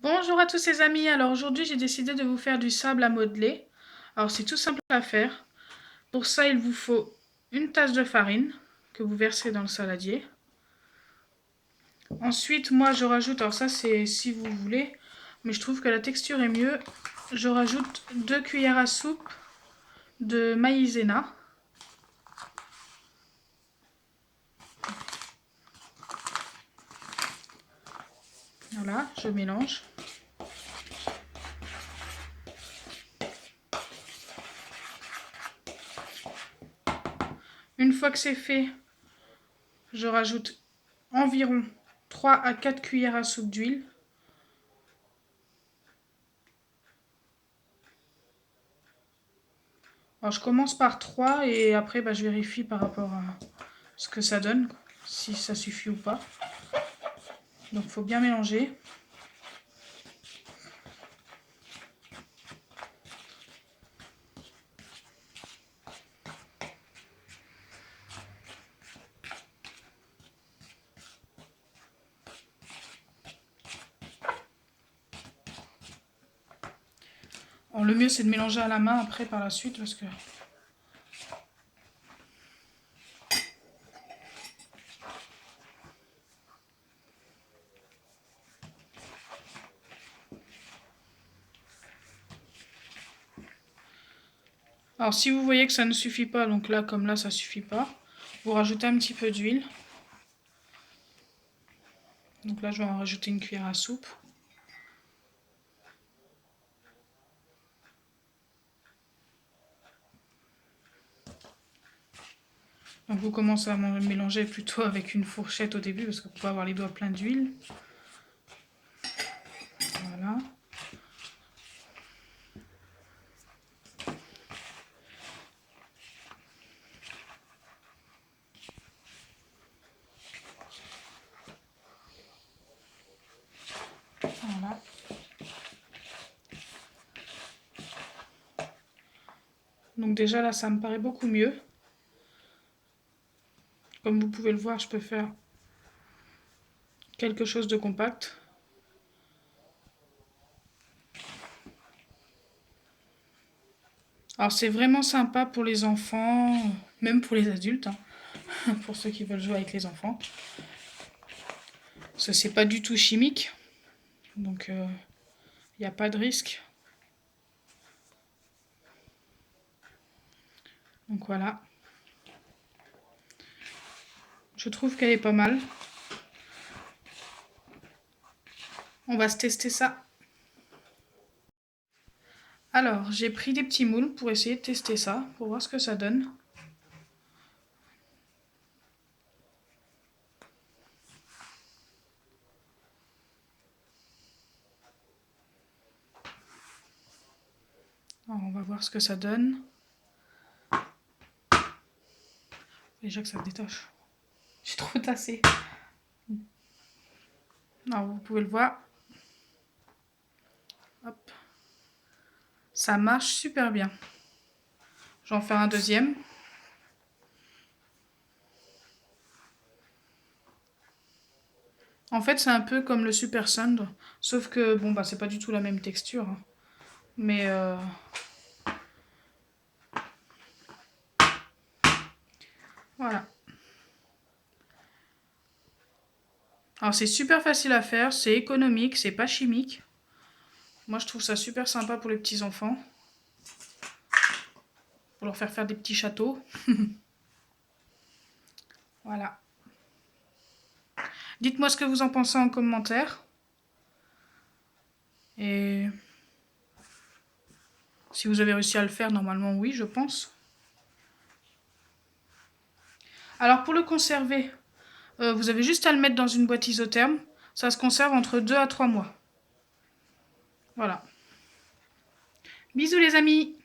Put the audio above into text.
Bonjour à tous les amis, alors aujourd'hui j'ai décidé de vous faire du sable à modeler. Alors c'est tout simple à faire. Pour ça il vous faut une tasse de farine que vous versez dans le saladier. Ensuite moi je rajoute, alors ça c'est si vous voulez, mais je trouve que la texture est mieux. Je rajoute 2 cuillères à soupe de maïzena. Voilà, je mélange. Une fois que c'est fait, je rajoute environ 3 à 4 cuillères à soupe d'huile. Alors je commence par 3 et après je vérifie par rapport à ce que ça donne, si ça suffit ou pas. Donc il faut bien mélanger. Alors, le mieux c'est de mélanger à la main après par la suite parce que... Alors si vous voyez que ça ne suffit pas, donc là comme là ça suffit pas, vous rajoutez un petit peu d'huile. Donc là je vais en rajouter une cuillère à soupe. Donc vous commencez à mélanger plutôt avec une fourchette au début parce que vous pouvez avoir les doigts pleins d'huile. Voilà. Voilà. Donc déjà là ça me paraît beaucoup mieux. Comme vous pouvez le voir, je peux faire quelque chose de compact. Alors c'est vraiment sympa pour les enfants, même pour les adultes, hein, pour ceux qui veulent jouer avec les enfants. Ça c'est pas du tout chimique, donc il n'y a pas de risque. Donc voilà. Je trouve qu'elle est pas mal. On va se tester ça. Alors, j'ai pris des petits moules pour essayer de tester ça, pour voir ce que ça donne. Alors, on va voir ce que ça donne. Déjà que ça détache. J'ai trop tassé. Alors, vous pouvez le voir. Hop. Ça marche super bien. Je vais en faire un deuxième. En fait, c'est un peu comme le Super Sand, sauf que, bon, c'est pas du tout la même texture. Hein. Mais, voilà. Alors, c'est super facile à faire, c'est économique, c'est pas chimique. Moi, je trouve ça super sympa pour les petits enfants. Pour leur faire des petits châteaux. Voilà. Dites-moi ce que vous en pensez en commentaire. Et si vous avez réussi à le faire, normalement oui, je pense. Alors pour le conserver, vous avez juste à le mettre dans une boîte isotherme. Ça se conserve entre 2 à 3 mois. Voilà. Bisous les amis!